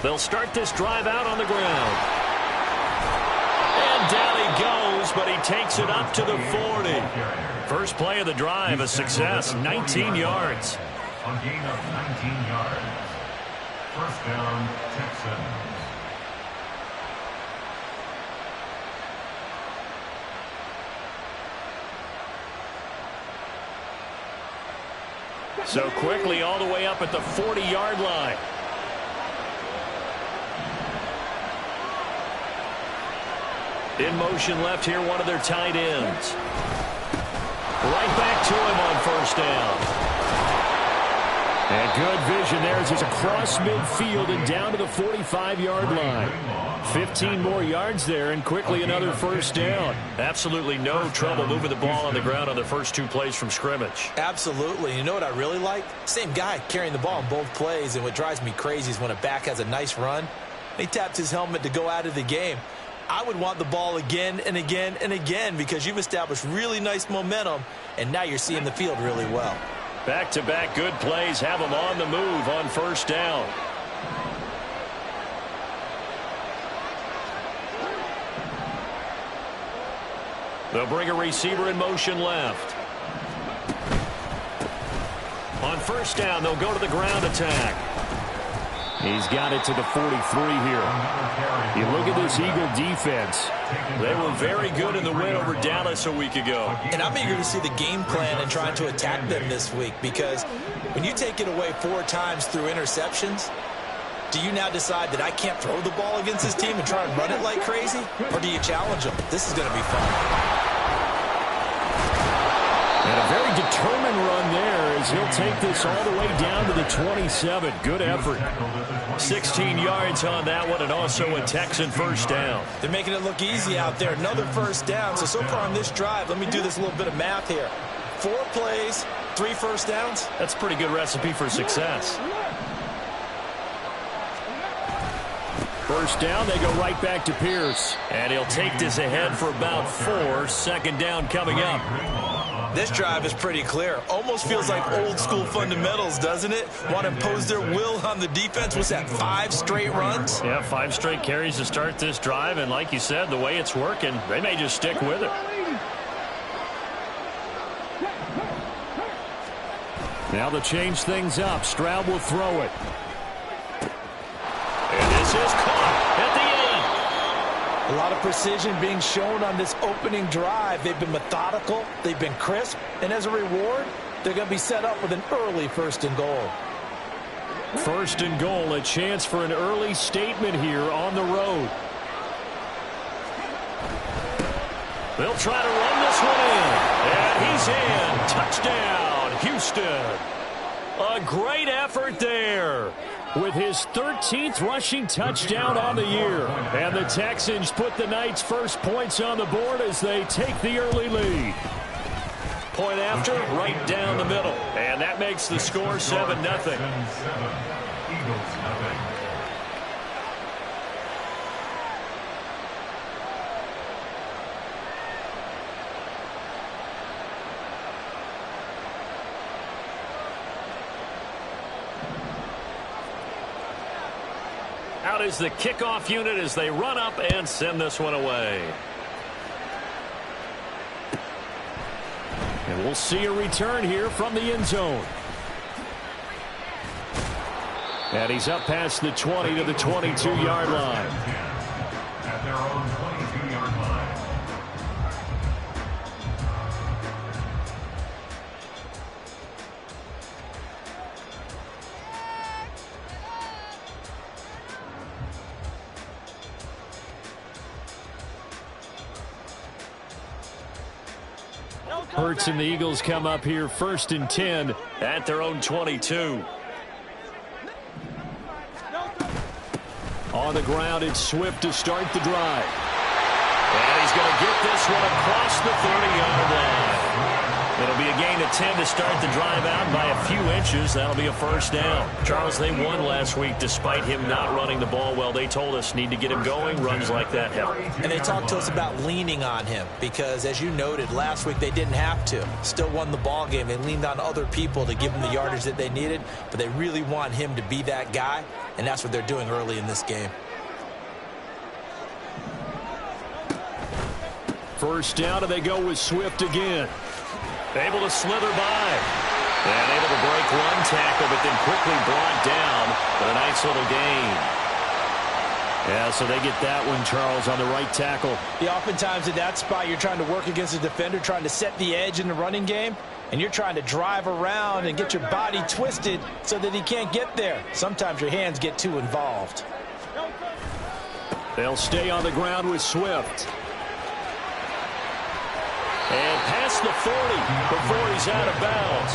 They'll start this drive out on the ground. And down he goes, but he takes it up to the 40. First play of the drive, a success, 19 yards. A gain of 19 yards. First down, Texans. So quickly all the way up at the 40-yard line. In motion left here, one of their tight ends. Right back to him on first down. And good vision there as he's across midfield and down to the 45-yard line. 15 more yards there and quickly another first down. Absolutely no trouble moving the ball on the ground on the first two plays from scrimmage. Absolutely. You know what I really like? Same guy carrying the ball in both plays, and what drives me crazy is when a back has a nice run, he tapped his helmet to go out of the game. I would want the ball again and again and again because you've established really nice momentum, and now you're seeing the field really well. Back-to-back good plays have them on the move on first down. They'll bring a receiver in motion left. On first down, they'll go to the ground attack. He's got it to the 43 here. You look at this Eagle defense. They were very good in the win over Dallas a week ago. And I'm eager to see the game plan and trying to attack them this week because when you take it away 4 times through interceptions, do you now decide that I can't throw the ball against this team and try and run it like crazy? Or do you challenge them? This is going to be fun. And a very determined run there as he'll take this all the way down to the 27. Good effort. 16 yards on that one and also a Texan first down. They're making it look easy out there. Another first down. So far on this drive, let me do this little bit of math here. 4 plays, 3 first downs. That's a pretty good recipe for success. First down, they go right back to Pierce. And he'll take this ahead for about 4. Second down coming up. This drive is pretty clear. Almost feels like old school fundamentals, doesn't it? Want to impose their will on the defense. What's that, 5 straight runs? Yeah, 5 straight carries to start this drive. And like you said, the way it's working, they may just stick with it. Now they'll change things up. Stroud will throw it. And this is caught at the end. A lot of precision being shown on this opening drive. They've been methodical. They've been crisp. And as a reward, they're going to be set up with an early 1st and goal. 1st and goal, a chance for an early statement here on the road. They'll try to run this one in. And he's in. Touchdown, Houston. A great effort there with his 13th rushing touchdown on the year. And the Texans put the Knights' first points on the board as they take the early lead. Point after, right down the middle. And that makes the score 7-0. Eagles nothing. Out is the kickoff unit as they run up and send this one away. And we'll see a return here from the end zone. And he's up past the 20 to the 22-yard line. At their own 22-yard line. Hurts and the Eagles come up here 1st and 10 at their own 22. On the ground, it's Swift to start the drive. And he's going to get this one across the 30-yard line. It'll be a gain of 10 to start the drive out by a few inches. That'll be a first down. Charles, they won last week despite him not running the ball well. They told us need to get him going. Runs like that help. And they talked to us about leaning on him because, as you noted, last week they didn't have to. Still won the ball game. They leaned on other people to give them the yardage that they needed, but they really want him to be that guy, and that's what they're doing early in this game. First down, and they go with Swift again. Able to slither by. And able to break one tackle, but then quickly brought down. But a nice little gain. Yeah, so they get that one, Charles, on the right tackle. Yeah, oftentimes in that spot, you're trying to work against a defender, trying to set the edge in the running game, and you're trying to drive around and get your body twisted so that he can't get there. Sometimes your hands get too involved. They'll stay on the ground with Swift. And past the 40 before he's out of bounds.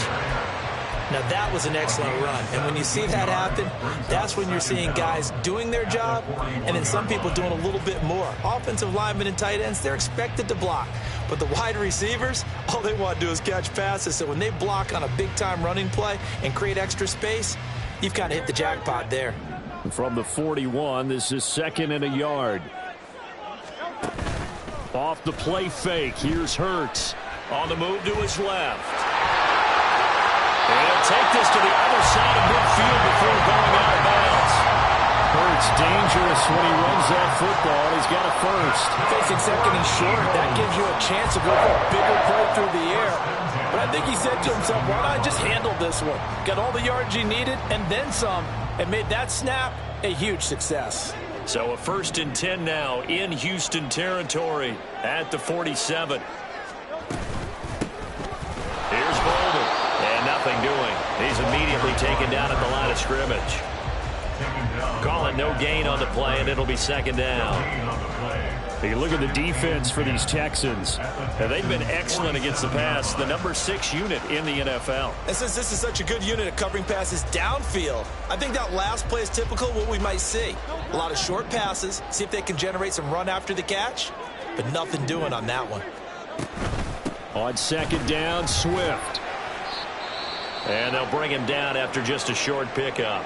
Now, that was an excellent run. And when you see that happen, that's when you're seeing guys doing their job and then some people doing a little bit more. Offensive linemen and tight ends, they're expected to block. But the wide receivers, all they want to do is catch passes. So when they block on a big-time running play and create extra space, you've kind of hit the jackpot there. From the 41, this is 2nd and a yard. Off the play fake, here's Hurts. On the move to his left. And he'll take this to the other side of midfield before going out of bounds. Hurts dangerous when he runs that football. He's got a first. Facing 2nd and short, that gives you a chance to go for a bigger play through the air. But I think he said to himself, why not just handle this one? Got all the yards he needed and then some, and made that snap a huge success. So a 1st and 10 now in Houston territory at the 47. Here's Bolden. And nothing doing. He's immediately taken down at the line of scrimmage. Calling no gain on the play, and it'll be 2nd down. You look at the defense for these Texans. Now, they've been excellent against the pass, the number 6 unit in the NFL. And since this is such a good unit at covering passes downfield, I think that last play is typical of what we might see. A lot of short passes, see if they can generate some run after the catch, but nothing doing on that one. On 2nd down, Swift. And they'll bring him down after just a short pickup.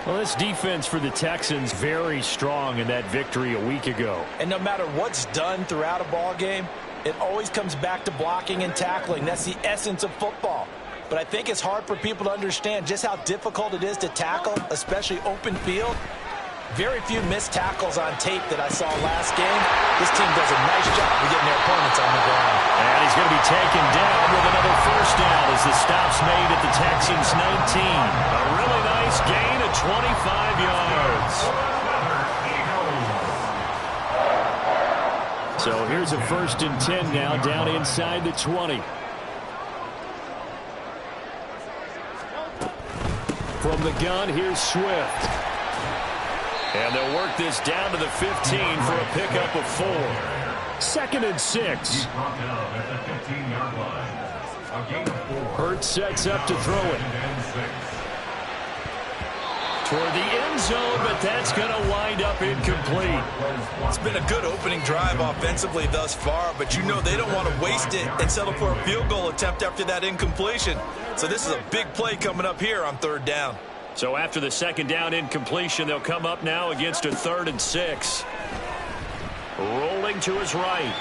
Well, this defense for the Texans very strong in that victory a week ago. And no matter what's done throughout a ball game, it always comes back to blocking and tackling. That's the essence of football. But I think it's hard for people to understand just how difficult it is to tackle, especially open field. Very few missed tackles on tape that I saw last game. This team does a nice job of getting their opponents on the ground. And he's going to be taken down with another first down as the stop's made at the Texans' 19. A really nice gain of 25 yards. So here's a 1st and 10 now down inside the 20. From the gun, here's Swift. And they'll work this down to the 15 for a pickup of 4. 2nd and 6. Hurts sets up to throw it. Toward the end zone, but that's going to wind up incomplete. It's been a good opening drive offensively thus far, but you know they don't want to waste it and settle for a field goal attempt after that incompletion. So this is a big play coming up here on 3rd down. So after the 2nd down incompletion, they'll come up now against a 3rd and 6. Rolling to his right.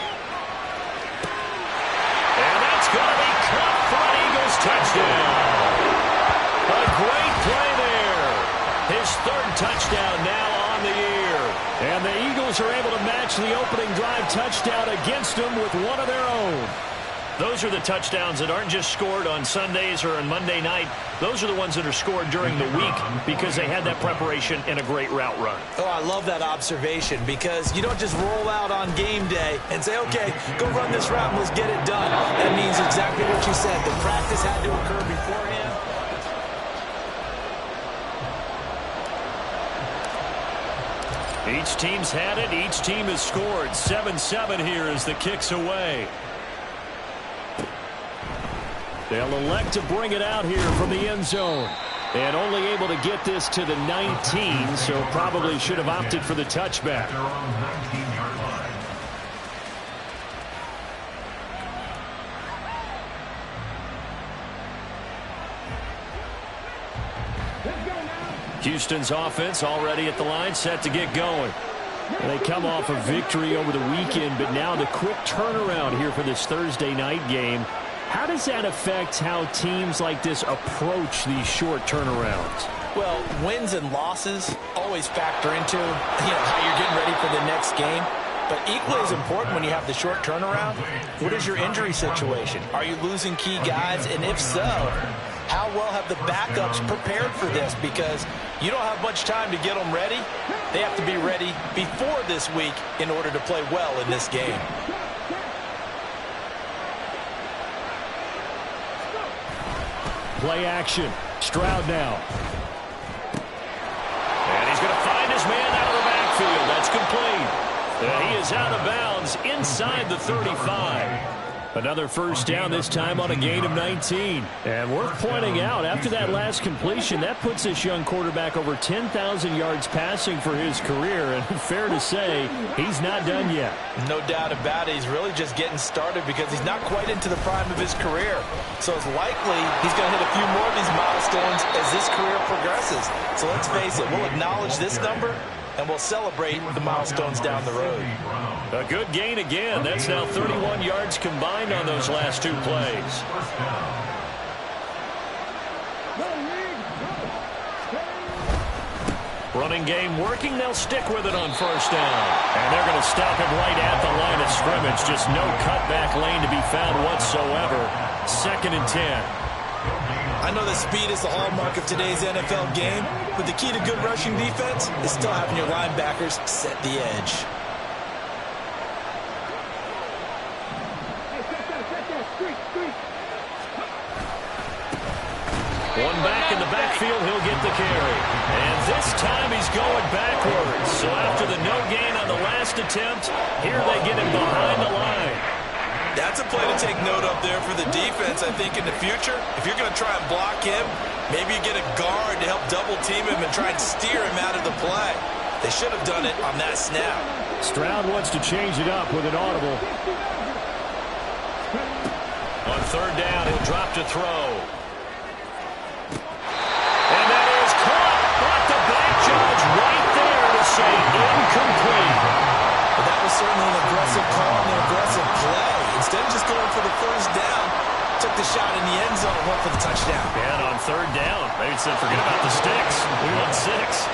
And that's going to be caught for an Eagles touchdown. A great play there. His 3rd touchdown now on the year. And the Eagles are able to match the opening drive touchdown against them with one of their own. Those are the touchdowns that aren't just scored on Sundays or on Monday night. Those are the ones that are scored during the week because they had that preparation and a great route run. Oh, I love that observation because you don't just roll out on game day and say, okay, go run this route and let's get it done. That means exactly what you said. The practice had to occur beforehand. Each team's had it. Each team has scored. 7-7 here as the kick's away. They'll elect to bring it out here from the end zone. And only able to get this to the 19, so probably should have opted for the touchback. Houston's offense already at the line, set to get going. They come off a victory over the weekend, but now the quick turnaround here for this Thursday night game. How does that affect how teams like this approach these short turnarounds? Well, wins and losses always factor into how you're getting ready for the next game. But equally as important when you have the short turnaround, what is your injury situation? Are you losing key guys? And if so, how well have the backups prepared for this? Because you don't have much time to get them ready. They have to be ready before this week in order to play well in this game. Play action. Stroud now. And he's going to find his man out of the backfield. That's complete. And he is out of bounds inside the 35. Another first down, this time on a gain of 19. And worth pointing out, after that last completion, that puts this young quarterback over 10,000 yards passing for his career. And fair to say, he's not done yet. No doubt about it. He's really just getting started because he's not quite into the prime of his career. So it's likely he's going to hit a few more of these milestones as this career progresses. So let's face it, we'll acknowledge this number and we'll celebrate the milestones down the road. A good gain again. That's now 31 yards combined on those last two plays. Running game working. They'll stick with it on first down. And they're going to stop him right at the line of scrimmage. Just no cutback lane to be found whatsoever. 2nd and 10. I know that speed is the hallmark of today's NFL game, but the key to good rushing defense is still having your linebackers set the edge. One back in the backfield, he'll get the carry. And this time he's going backwards. So after the no gain on the last attempt, here they get him behind the line. That's a play to take note of there for the defense. I think in the future, if you're going to try and block him, maybe you get a guard to help double team him and try and steer him out of the play. They should have done it on that snap. Stroud wants to change it up with an audible. On third down, he'll drop to throw. And that is caught. But the back judge right there to say incomplete. But that was certainly an aggressive call and an aggressive play. Instead of just going for the first down, took the shot in the end zone and went for the touchdown. And on third down, maybe said forget about the sticks. We want 6.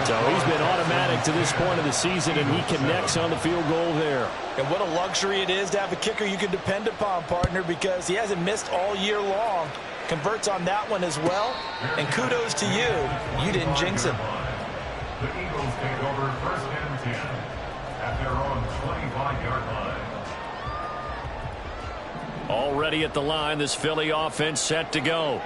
So he's been automatic to this point of the season, and he connects on the field goal there. And what a luxury it is to have a kicker you can depend upon, partner, because he hasn't missed all year long. Converts on that one as well. And kudos to you. You didn't jinx him. The Eagles take over 1st and 10 at their own 25-yard line. Already at the line, this Philly offense set to go.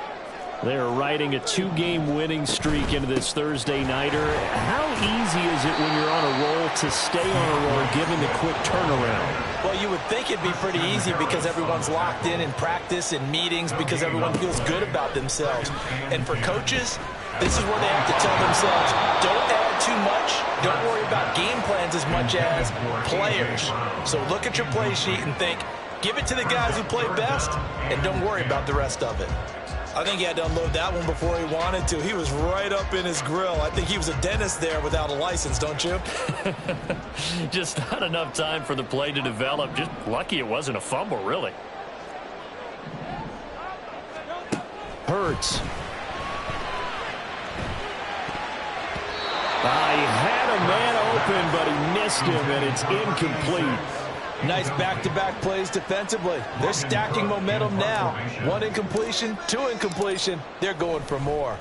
They're riding a 2-game winning streak into this Thursday nighter. How easy is it when you're on a roll to stay on a roll given the quick turnaround? Well, you would think it'd be pretty easy because everyone's locked in practice and meetings because everyone feels good about themselves. And for coaches, this is where they have to tell themselves, don't add too much. Don't worry about game plans as much as players. So look at your play sheet and think, give it to the guys who play best, and don't worry about the rest of it. I think he had to unload that one before he wanted to. He was right up in his grill. I think he was a dentist there without a license, don't you? Just not enough time for the play to develop. Just lucky it wasn't a fumble, really. Hurts. He had a man open, but he missed him, and it's incomplete. Nice back-to-back plays defensively. They're stacking momentum now. 1 incompletion, 2 incompletion. They're going for more.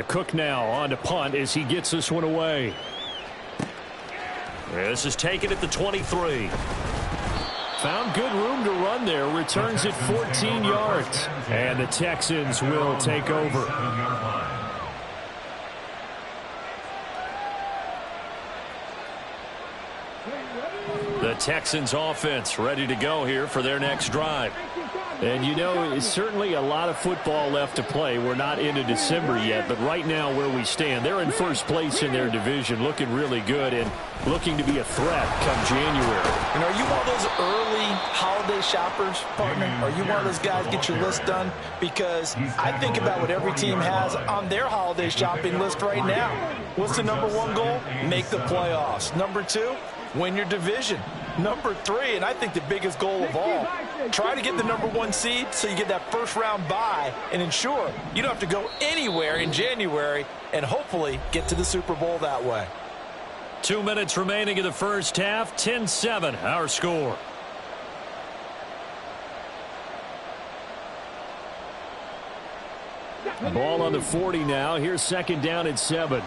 Cook now on to punt as he gets this one away. This is taken at the 23. Found good room to run there. Returns it 14 yards. And the Texans will take over. The Texans offense ready to go here for their next drive. And, you know, it's certainly a lot of football left to play. We're not into December yet, but right now where we stand, they're in first place in their division, looking really good and looking to be a threat come January. And are you one of those early holiday shoppers, partner? Are you one of those guys get your list done? Because I think about what every team has on their holiday shopping list right now. What's the number one goal? Make the playoffs. Number two, win your division. Number three, and I think the biggest goal of all, try to get the number one seed so you get that first round bye and ensure you don't have to go anywhere in January and hopefully get to the Super Bowl that way. 2 minutes remaining in the first half. 10-7 our score. Ball on the 40 now. Here's second down at 7.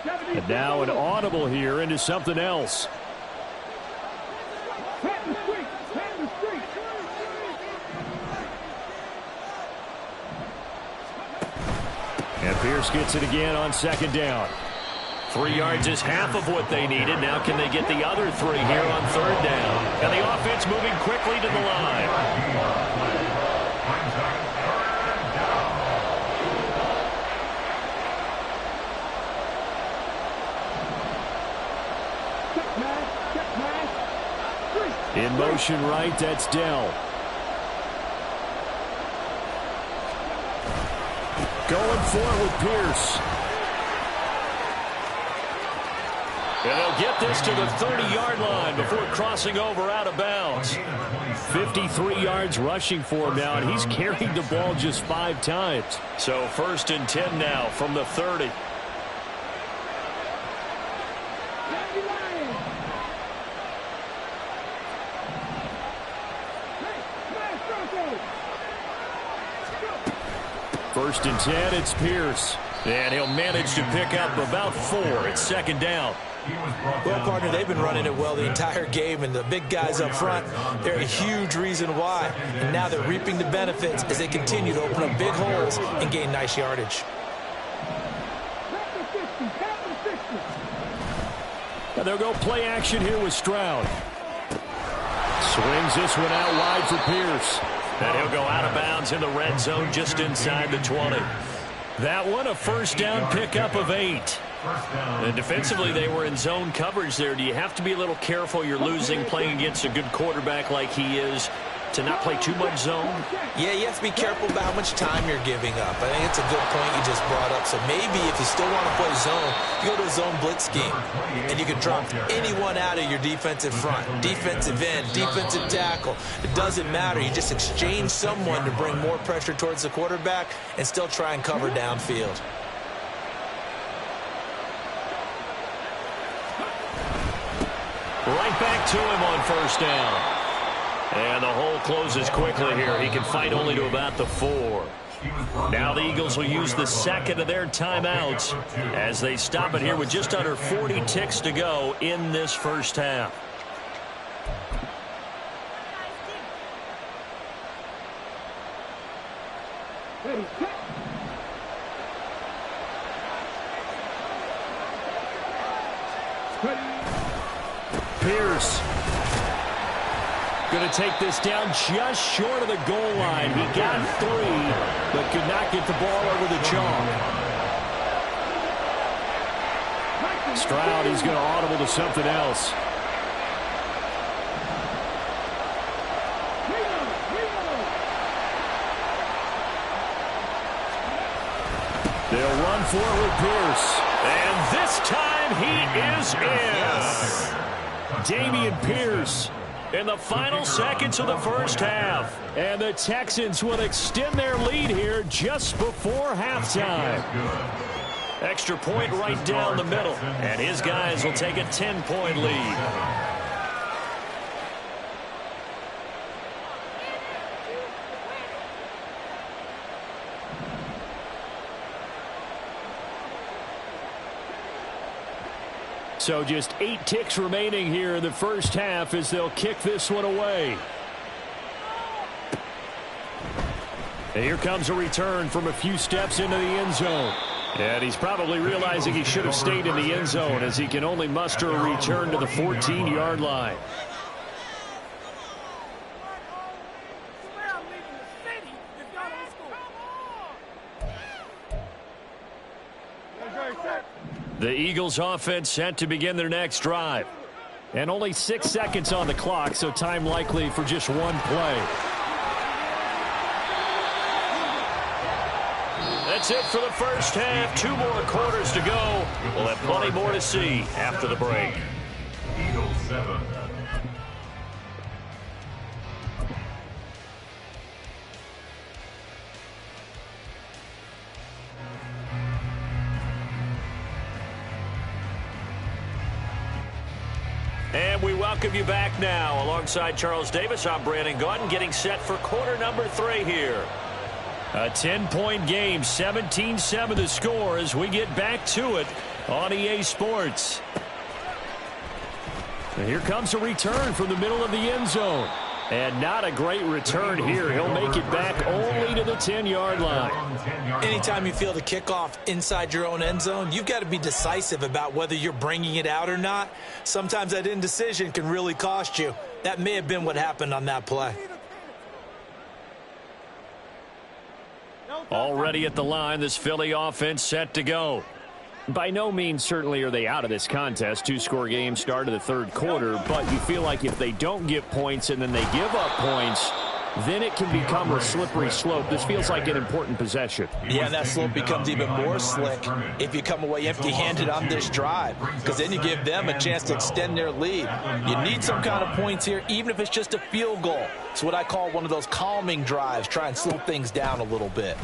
And now an audible here into something else. And Pierce gets it again on second down. 3 yards is half of what they needed. Now can they get the other 3 here on third down? And the offense moving quickly to the line. In motion right, that's Dell. Going for it with Pierce. And they'll get this to the 30-yard line before crossing over out of bounds. 53 yards rushing for him now, and he's carried the ball just 5 times. So 1st and 10 now from the 30. First and 10, it's Pierce. And he'll manage to pick up about 4. It's second down. Well, partner, they've been running it well the entire game, and the big guys up front, they're a huge reason why. And now they're reaping the benefits as they continue to open up big holes and gain nice yardage. And they'll go play action here with Stroud. Swings this one out wide for Pierce. And he'll go out of bounds in the red zone just inside the 20. That one a first down pickup of 8. And defensively, they were in zone coverage there. Do you have to be a little careful? You're losing playing against a good quarterback like he is to not play too much zone? Yeah, you have to be careful about how much time you're giving up. I think it's a good point you just brought up. So maybe if you still want to play zone, you go to a zone blitz scheme. And you can drop anyone out of your defensive front. Defensive end, defensive tackle. It doesn't matter. You just exchange someone to bring more pressure towards the quarterback and still try and cover downfield. Right back to him on first down. And the hole closes quickly here. He can fight only to about the 4. Now the Eagles will use the second of their timeouts as they stop it here with just under 40 ticks to go in this first half. Pierce going to take this down just short of the goal line. He got 3, but could not get the ball over the chalk. Stroud, he's going to audible to something else. They'll run for it with Pierce. And this time he is in. Dameon Pierce in the final seconds of the first half. And the Texans will extend their lead here just before halftime. Extra point right down the middle. And his guys will take a 10-point lead. So just 8 ticks remaining here in the first half as they'll kick this one away. And here comes a return from a few steps into the end zone. And he's probably realizing he should have stayed in the end zone as he can only muster a return to the 14-yard line. The Eagles offense set to begin their next drive. And only 6 seconds on the clock, so time likely for just one play. That's it for the first half. 2 more quarters to go. We'll have plenty more to see after the break. Eagles 7. And we welcome you back now. Alongside Charles Davis, I'm Brandon Gaudin, getting set for quarter number 3 here. A 10-point game, 17-7 the score as we get back to it on EA Sports. And here comes a return from the middle of the end zone. And not a great return here. He'll make it back only to the 10-yard line. Anytime you feel the kickoff inside your own end zone, you've got to be decisive about whether you're bringing it out or not. Sometimes that indecision can really cost you. That may have been what happened on that play. Already at the line, this Philly offense set to go. By no means certainly are they out of this contest. 2-score game start of the third quarter, but you feel like if they don't get points and then they give up points, then it can become a slippery slope. This feels like an important possession. Yeah, and that slope becomes even more slick if you come away empty-handed on this drive, because then you give them a chance to extend their lead. You need some kind of points here, even if it's just a field goal. It's what I call one of those calming drives. Try and slow things down a little bit.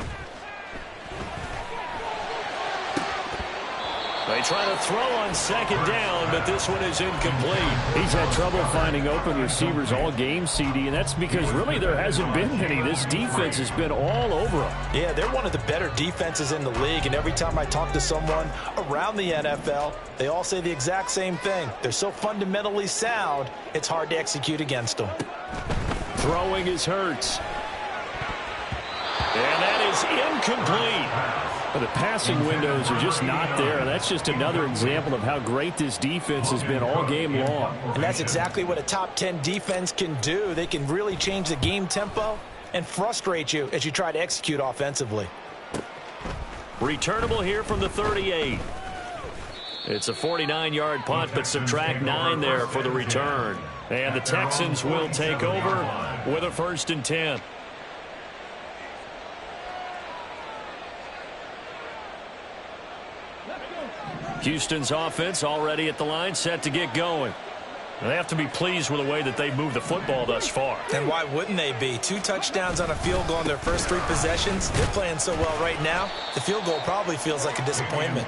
They try to throw on second down, but this one is incomplete. He's had trouble finding open receivers all game, CD, and that's because really there hasn't been any. This defense has been all over them. Yeah, they're one of the better defenses in the league, and every time I talk to someone around the NFL, they all say the exact same thing. They're so fundamentally sound, it's hard to execute against them. Throwing is Hurts. And that is incomplete. The passing windows are just not there. That's just another example of how great this defense has been all game long. And that's exactly what a top 10 defense can do. They can really change the game tempo and frustrate you as you try to execute offensively. Returnable here from the 38. It's a 49-yard punt, but subtract 9 there for the return. And the Texans will take over with a 1st and 10. Houston's offense already at the line, set to get going. They have to be pleased with the way that they've moved the football thus far. And why wouldn't they be? 2 touchdowns on a field goal in their first 3 possessions. They're playing so well right now, the field goal probably feels like a disappointment.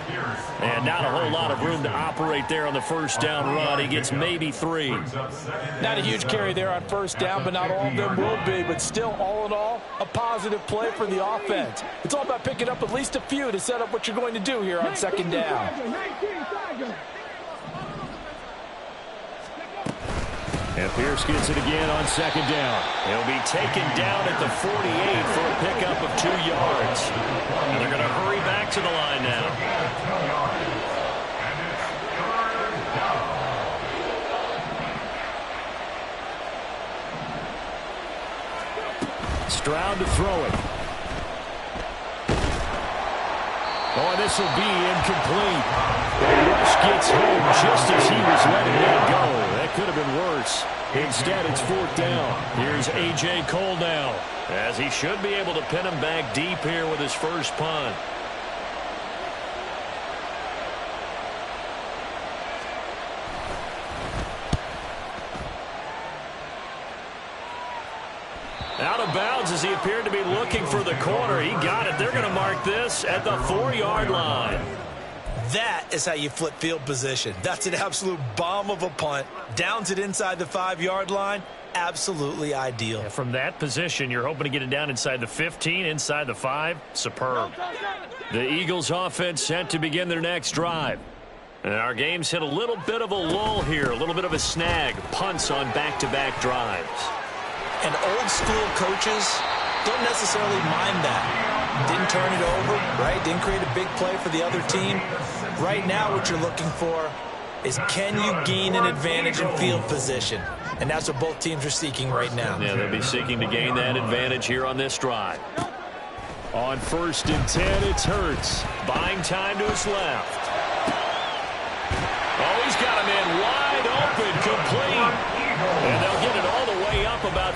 And not a whole lot of room to operate there on the first down run. He gets maybe 3. Not a huge carry there on first down, but not all of them will be. But still, all in all, a positive play for the offense. It's all about picking up at least a few to set up what you're going to do here on second down. And Pierce gets it again on second down. He'll be taken down at the 48 for a pickup of 2 yards. And they're going to hurry back to the line now. Stroud to throw it. Oh, and this will be incomplete. Rush gets home just as he was letting that go. That could have been worse. Instead, it's 4th down. Here's A.J. Cole now, as he should be able to pin him back deep here with his first punt. Out of bounds as he appeared to be looking for the corner. He got it. They're going to mark this at the 4-yard line. That is how you flip field position. That's an absolute bomb of a punt. Downs it inside the 5-yard line. Absolutely ideal. Yeah, from that position, you're hoping to get it down inside the 15, inside the 5. Superb. The Eagles offense set to begin their next drive. And our game's hit a little bit of a lull here, a little bit of a snag. Punts on back-to-back drives. And old-school coaches don't necessarily mind that. Didn't turn it over, right? Didn't create a big play for the other team. Right now, what you're looking for is, can you gain an advantage in field position? And that's what both teams are seeking right now. Yeah, they'll be seeking to gain that advantage here on this drive. On 1st and 10, it's Hurts. Buying time to his left.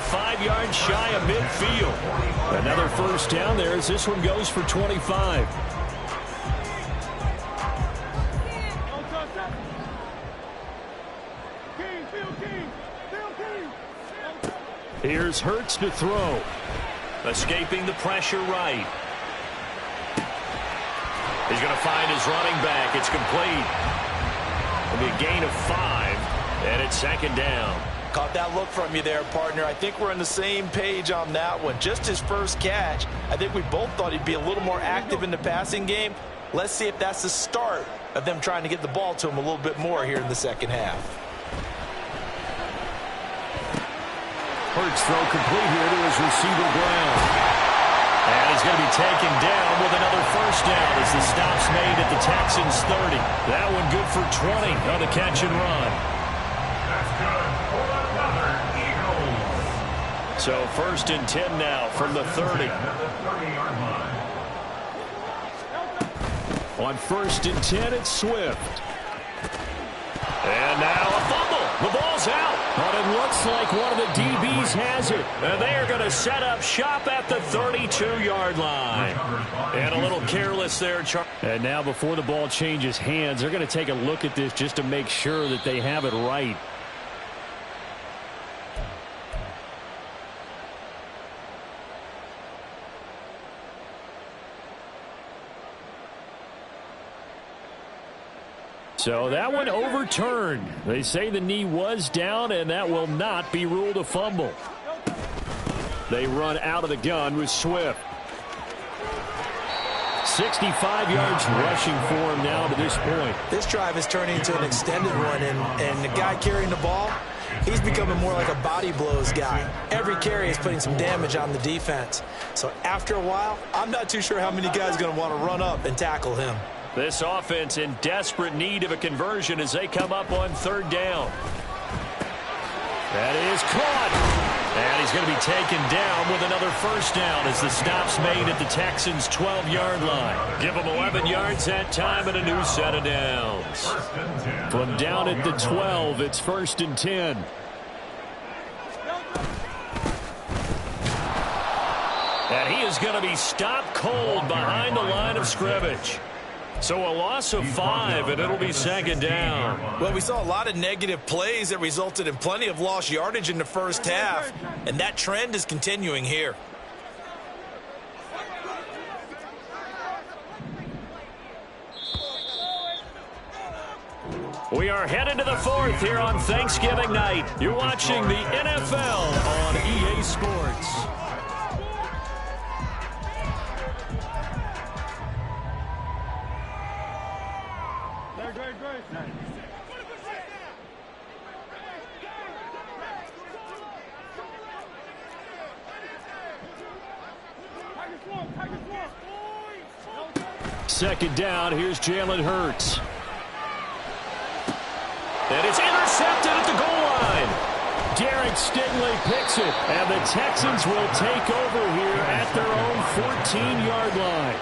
5 yards shy of midfield. Another first down there as this one goes for 25. Here's Hurts to throw. Escaping the pressure right. He's going to find his running back. It's complete. It'll be a gain of 5, and it's second down. Caught that look from you there, partner. I think we're on the same page on that one. Just his first catch. I think we both thought he'd be a little more active in the passing game. Let's see if that's the start of them trying to get the ball to him a little bit more here in the second half. Hurts throw complete here to his receiver Brown. And he's going to be taken down with another first down as the stop's made at the Texans 30. That one good for 20 on the catch and run. That's good for another Eagles. So first and 10 now from the 30. At the 30-yard line. On first and 10, it's Swift. And now a fumble. The ball's out. But it looks like one of the DBs has it. And they are going to set up shop at the 32-yard line. And a little careless there, Charlie. And now before the ball changes hands, they're going to take a look at this just to make sure that they have it right. So that one overturned. They say the knee was down, and that will not be ruled a fumble. They run out of the gun with Swift. 65 yards rushing for him now to this point. This drive is turning into an extended one, and the guy carrying the ball, he's becoming more like a body blows guy. Every carry is putting some damage on the defense. So after a while, I'm not too sure how many guys are going to want to run up and tackle him. This offense in desperate need of a conversion as they come up on third down. That is caught. And he's going to be taken down with another first down as the stop's made at the Texans' 12-yard line. Give them 11 yards that time and a new set of downs. From down at the 12, it's first and 10. And he is going to be stopped cold behind the line of scrimmage. So a loss of 5, and it'll be second down. Well, we saw a lot of negative plays that resulted in plenty of lost yardage in the first half, and that trend is continuing here. We are headed to the fourth here on Thanksgiving night. You're watching the NFL on EA Sports. Second down, here's Jalen Hurts. And it's intercepted at the goal line. Derek Stingley picks it, and the Texans will take over here at their own 14-yard line.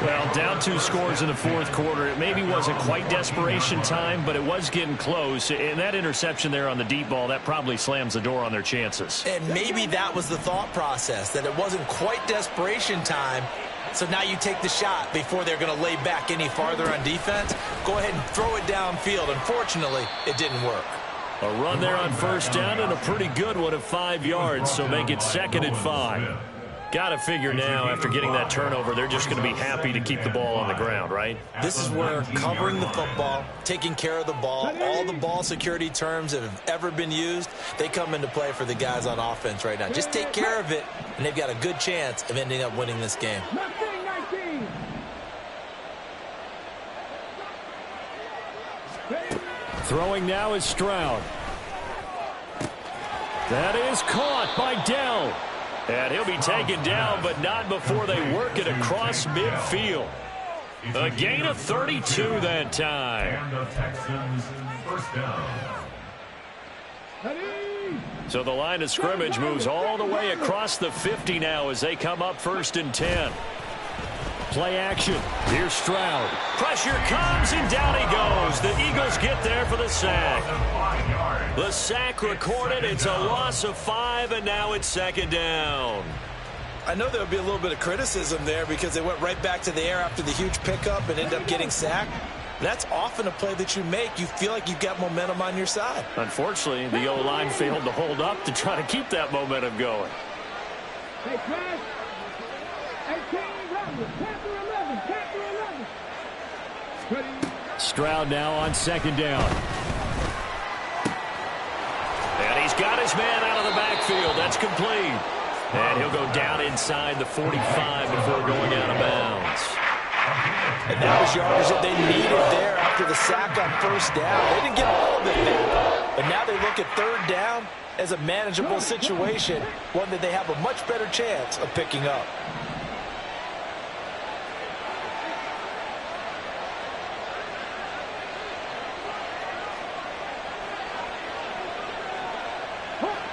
Well, down 2 scores in the fourth quarter. It maybe wasn't quite desperation time, but it was getting close. And that interception there on the deep ball, that probably slams the door on their chances. And maybe that was the thought process, that it wasn't quite desperation time. So now you take the shot before they're going to lay back any farther on defense. Go ahead and throw it downfield. Unfortunately, it didn't work. A run there on first down and a pretty good one of 5 yards, so make it second and 5. Got to figure now, after getting that turnover, they're just going to be happy to keep the ball on the ground, right? This is where covering the football, taking care of the ball, all the ball security terms that have ever been used, they come into play for the guys on offense right now. Just take care of it, and they've got a good chance of ending up winning this game. Throwing now is Stroud. That is caught by Dell. And he'll be taken down, but not before they work it across midfield. A gain of 32 that time. And the Texans first down. So the line of scrimmage moves all the way across the 50 now as they come up first and 10. Play action. Here's Stroud. Pressure comes, and down he goes. The Eagles get there for the sack. The sack recorded. It's a loss of 5, and now it's second down. I know there would be a little bit of criticism there because they went right back to the air after the huge pickup and ended up getting sacked. That's often a play that you make. You feel like you've got momentum on your side. Unfortunately, the O-line failed to hold up to try to keep that momentum going. Hey, Chris. 18 runners. Chapter 11. Chapter 11. Stroud now on second down. And he's got his man out of the backfield. That's complete. And he'll go down inside the 45 before going out of bounds. And that was yardage that they needed there after the sack on first down. They didn't get all of it back. But now they look at third down as a manageable situation, one that they have a much better chance of picking up.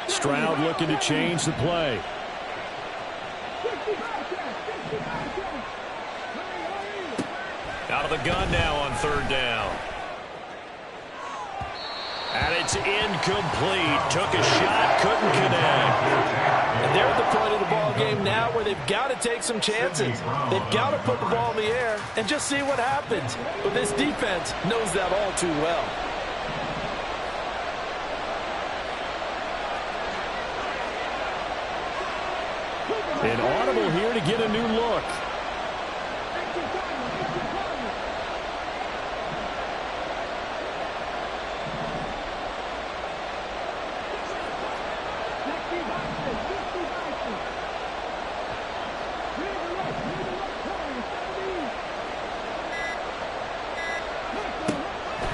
Stroud looking to change the play. Out of the gun now on third down. And it's incomplete. Took a shot, couldn't connect. And they're at the point of the ball game now where they've got to take some chances. They've got to put the ball in the air and just see what happens. But this defense knows that all too well. An audible here to get a new look.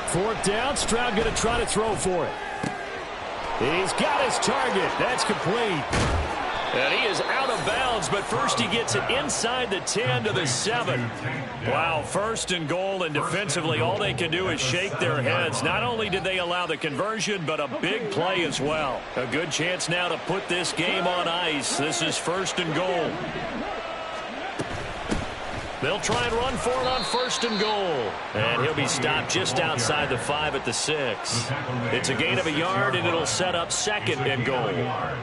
Fourth down, Stroud going to try to throw for it. He's got his target. That's complete. And he is out of bounds, but first he gets it inside the 10 to the 7. Wow, first and goal, and defensively all they can do is shake their heads. Not only did they allow the conversion, but a big play as well. A good chance now to put this game on ice. This is first and goal. They'll try and run for it on first and goal. And he'll be stopped just outside the 5 at the 6. It's a gain of a yard, and it'll set up second and goal.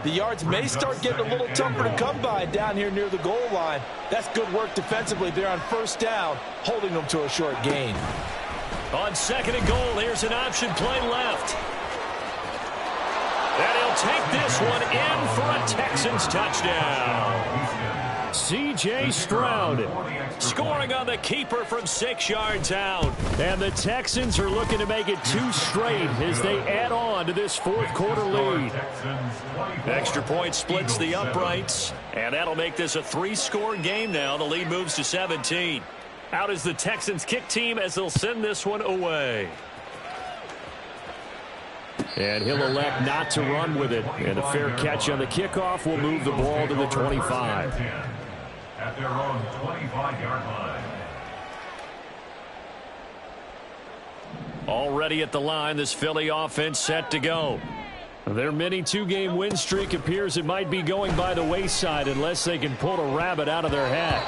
The yards may start getting a little tougher to come by down here near the goal line. That's good work defensively there on first down, holding them to a short gain. On second and goal, here's an option play left. And he'll take this one in for a Texans touchdown. C.J. Stroud scoring on the keeper from 6 yards out. And the Texans are looking to make it 2 straight as they add on to this fourth quarter lead. Extra point splits the uprights, and that'll make this a 3-score game now. The lead moves to 17. Out is the Texans kick team as they'll send this one away. And he'll elect not to run with it. And a fair catch on the kickoff will move the ball to the 25. At their own 25-yard line. Already at the line, this Philly offense set to go. Their mini 2-game win streak appears it might be going by the wayside unless they can pull a rabbit out of their hat.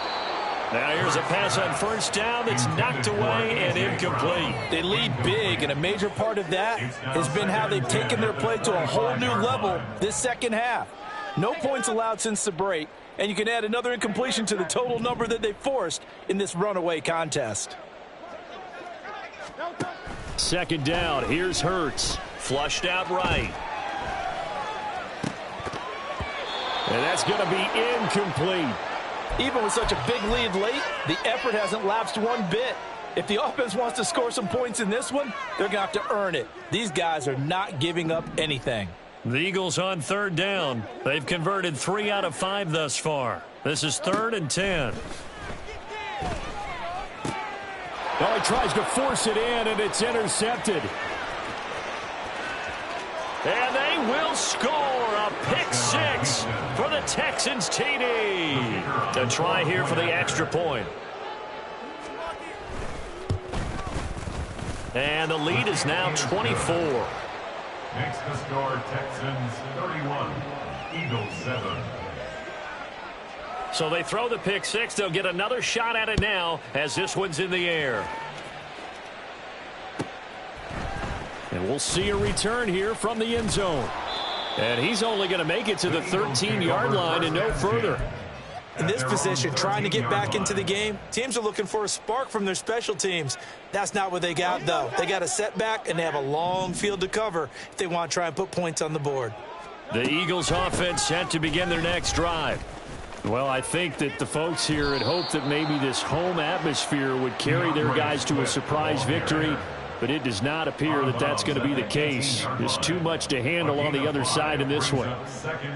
Now here's a pass on first down that's knocked away and incomplete. They lead big, and a major part of that has been how they've taken their play to a whole new level this second half. No points allowed since the break, and you can add another incompletion to the total number that they forced in this runaway contest. Second down, here's Hurts. Flushed out right. And that's going to be incomplete. Even with such a big lead late, the effort hasn't lapsed one bit. If the offense wants to score some points in this one, they're going to have to earn it. These guys are not giving up anything. The Eagles on third down. They've converted 3 out of 5 thus far. This is 3rd and 10. Well, he tries to force it in, and it's intercepted. And they will score a pick 6 for the Texans TD. A try here for the extra point. And the lead is now 24. Makes the score Texans 31, Eagles 7. So they throw the pick 6. They'll get another shot at it now as this one's in the air. And We'll see a return here from the end zone. And he's only going to make it to the 13-yard line and no further. In this position, trying to get back into the game, teams are looking for a spark from their special teams. That's not what they got, though. They got a setback, and they have a long field to cover if they want to try and put points on the board. The Eagles offense set to begin their next drive. Well, I think that the folks here had hoped that maybe this home atmosphere would carry their guys to a surprise victory, but it does not appear that that's going to be the case. There's too much to handle on the other side in this one.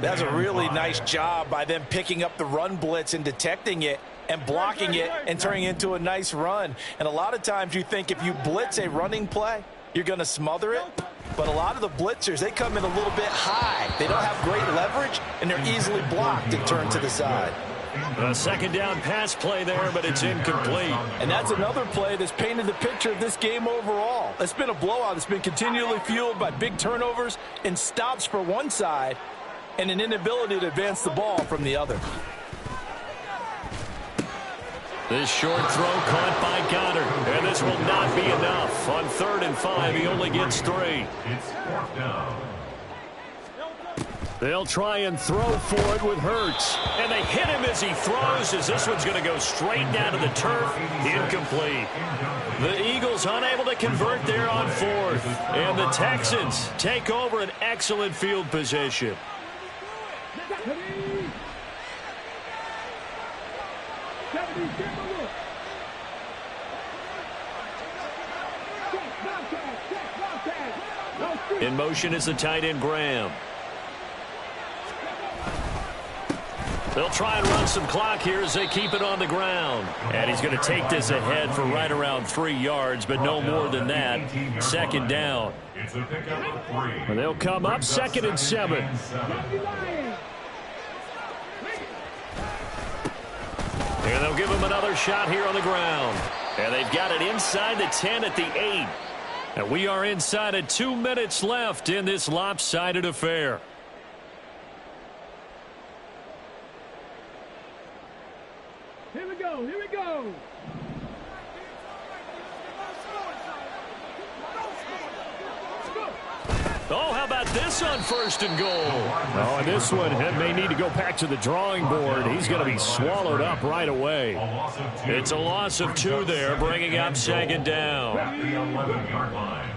That's a really nice job by them picking up the run blitz and detecting it and blocking it and turning it into a nice run. And a lot of times you think if you blitz a running play, you're going to smother it. But a lot of the blitzers, they come in a little bit high. They don't have great leverage, and they're easily blocked and turned to the side. A second down pass play there, but it's incomplete. And that's another play that's painted the picture of this game overall. It's been a blowout. It's been continually fueled by big turnovers and stops for one side and an inability to advance the ball from the other. This short throw caught by Goddard, and this will not be enough. On 3rd and 5, he only gets 3. It's 4th down. They'll try and throw for it with Hurts. And they hit him as he throws, as this one's going to go straight down to the turf. Incomplete. The Eagles unable to convert there on 4th. And the Texans take over an excellent field position. In motion is the tight end Graham. They'll try and run some clock here as they keep it on the ground. And he's going to take this ahead for right around 3 yards, but no more than that. 2nd down. It's a pickup of 3. And they'll come up 2nd and 7. And they'll give him another shot here on the ground. And they've got it inside the 10 at the 8. And we are inside of 2 minutes left in this lopsided affair. Here we go, here we go. Oh, how about this on 1st and goal? Oh, and this one may need to go back to the drawing board. He's going to be swallowed up right away. It's a loss of 2 there, bringing up 2nd down. At the 11-yard line.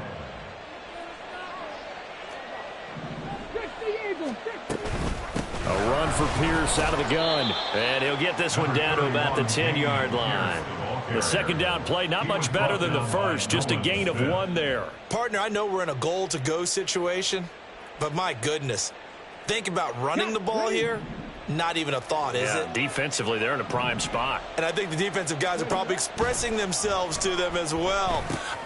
A run for Pierce out of the gun. And he'll get this one down to about the 10-yard line. The 2nd down play, not much better than the first, just a gain of 1 there. Partner, I know we're in a goal-to-go situation, but my goodness, think about running the ball here. Not even a thought, is it? Defensively, they're in a prime spot. And I think the defensive guys are probably expressing themselves to them as well.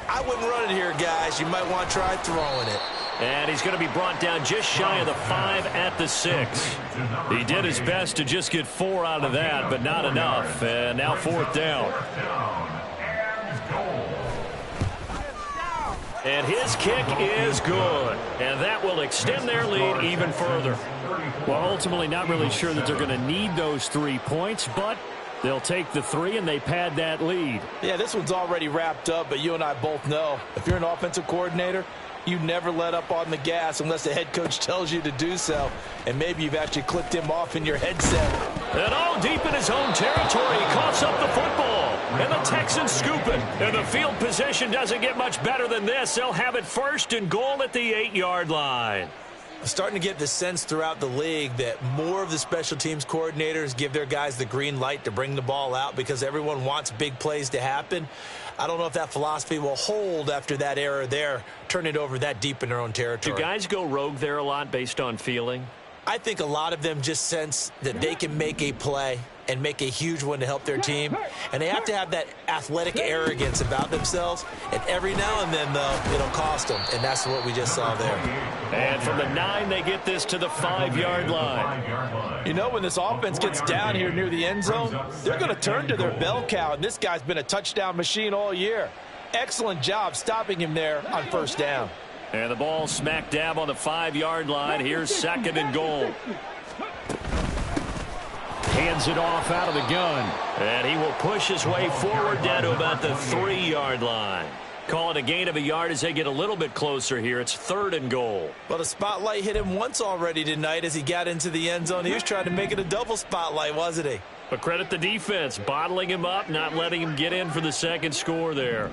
I wouldn't run it here, guys. You might want to try throwing it. And he's going to be brought down just shy of the 5 at the 6. He did his best to just get 4 out of that, but not enough. And now 4th down. And his kick is good. And that will extend their lead even further. Well, ultimately not really sure that they're going to need those 3 points, but they'll take the 3 and they pad that lead. Yeah, this one's already wrapped up, but you and I both know if you're an offensive coordinator, you never let up on the gas unless the head coach tells you to do so. And maybe you've actually clicked him off in your headset. And all deep in his own territory, he coughs up the football. And the Texans scoop it. And the field position doesn't get much better than this. They'll have it 1st and goal at the 8-yard line. I'm starting to get the sense throughout the league that more of the special teams coordinators give their guys the green light to bring the ball out because everyone wants big plays to happen. I don't know if that philosophy will hold after that error there, turn it over that deep in their own territory. Do guys go rogue there a lot based on feeling? I think a lot of them just sense that they can make a play and make a huge one to help their team. And they have to have that athletic arrogance about themselves. And every now and then, though, it'll cost them. And that's what we just saw there. And from the 9, they get this to the 5-yard line. You know, when this offense gets down here near the end zone, they're going to turn to their bell cow. And this guy's been a touchdown machine all year. Excellent job stopping him there on 1st down. And the ball smack dab on the 5-yard line. Here's 2nd and goal. Hands it off out of the gun. And he will push his way forward down to about the 3-yard line. Call it a gain of a yard as they get a little bit closer here. It's 3rd and goal. Well, the spotlight hit him once already tonight as he got into the end zone. He was trying to make it a double spotlight, wasn't he? But credit the defense, bottling him up, not letting him get in for the second score there.